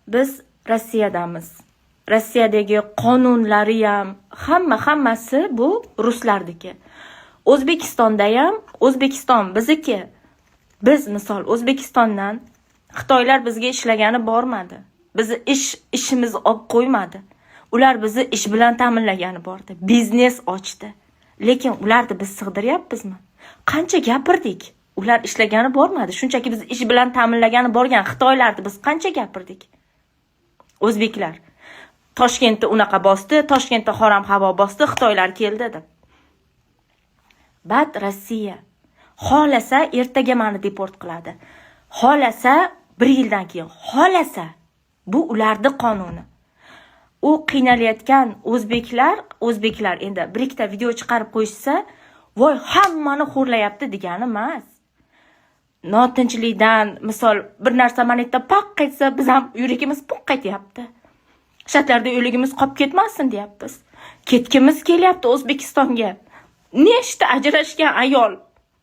biz Rossiyadamiz. Rossiyadagi qonunlari ham hammasi bu ruslardiki. O'zbekistonda ham O'zbekiston bizniki. Biz misol O'zbekistondan Xitoylar bizga ishlagani bormadi. Bizni ishimizni olib qo'ymadi. Ular bizni ish bilan ta'minlagani bordi. Biznes ochdi. Lekin ularni biz sig'diryapmizmi? Qancha gapirdik? Ular ishlagani bormadi. Shunchaki biz ish bilan ta'minlagani borgan Xitoylarni biz qancha gapirdik? O'zbeklar Toshkentda unaqa bosdi, Toshkentda harom havo bosdi, Xitoylar keldi deb. Bad Rossiya. Xolasa ertaga meni deport qiladi. Xolasa 1 yildan keyin, xolasa bu ularning qonuni. U qiynalayotgan o'zbeklar endi bir ikkita video chiqarib qo'yishsa, voy hammani xo'rlayapti degani emas. Notinchlikdan, misol bir narsa manetda paq qaytsa, biz ham yuragimiz puq qaytyapti. Shatlarda o'ligimiz qolib ketmasin deyapmiz. Ketgimiz kelyapti O'zbekistonga. Nechta ajrashgan ayol?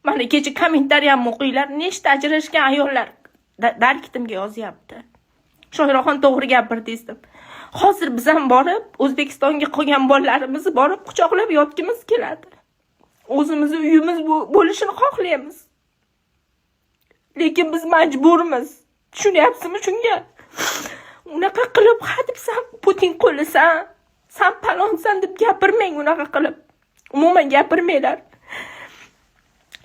Mana kecha kommentariyam o'qinglar, nechta ajrashgan ayollar darkitimga yozyapti. Shoiraxon to'g'ri gapirdingiz deb. Hozir biz ham borib O'zbekistonga qolgan bolalarimizni borib quchoqlab yotgimiz keladi. O'zimizni uyimiz bo'lishini xohlaymiz. Lekin biz majburmiz. Tushunyapsizmi shunga? Unaqa qilib, hadeb san Putin qo'lisan, san palonsan deb gapirmang unaqa qilib. Umuman gapirmanglar.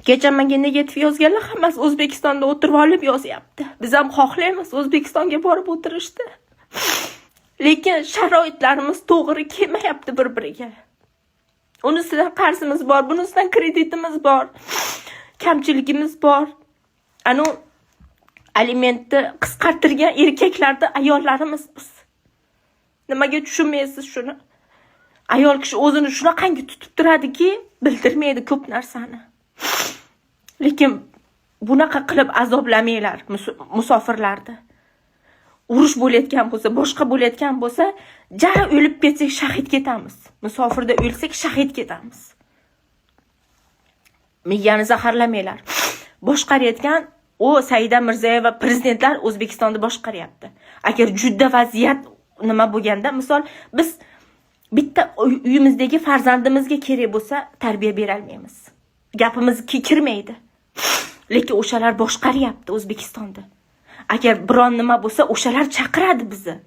Kecha menga negativ yozganlar hammasi O'zbekistonda o'tirib olib yozyapti. Biz ham xohlaymiz O'zbekistonga borib o'tirishdi. Lekin sharoitlarimiz to'g'ri kelmayapti bir-biriga. Unisidan qarzimiz bor, bunisidan kreditimiz bor, kamchiligimiz bor. Anu alimentni qisqartirgan erkaklarda ayollarimiz biz. Nimaga tushunmaysiz shuni? Ayol kishi o'zini shunaqangi tutib turadiki, bildirmaydi ko'p narsani. Lekin bunaqa qilib azoblamanglar musofirlarni. Urush bo'layotgan bo'lsa, boshqa bo'layotgan bo'lsa, o'lib ketsak shahid ketamiz. Musofirda o'lsak shahid ketamiz. Miyani zaharlamanglar. Boshqarayotgan Saida Mirziyoyeva prezidentlar O'zbekistonni boshqaryapti. Agar juda vaziyat nima bo'lganda, misol biz bitta uyimizdagi farzandimizga kerak bo'lsa, tarbiya bera olmaymiz. Gapimiz kirmaydi. Lekin o'shalar boshqaryapti O'zbekistonda. Agar biron nima bo'lsa, o'shalar chaqiradi bizni.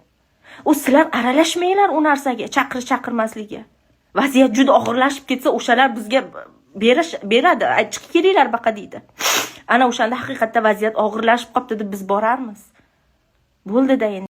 Sizlar aralashmanglar u narsaga, chaqirmasligiga. Vaziyat juda og'irlashib ketsa, o'shalar bizga beradi, chiqib kelinglar baqa deydi. Ana o'shanda haqiqatda vaziyat og'irlashib qopti deb biz borarmiz. Bo'ldi-da endi.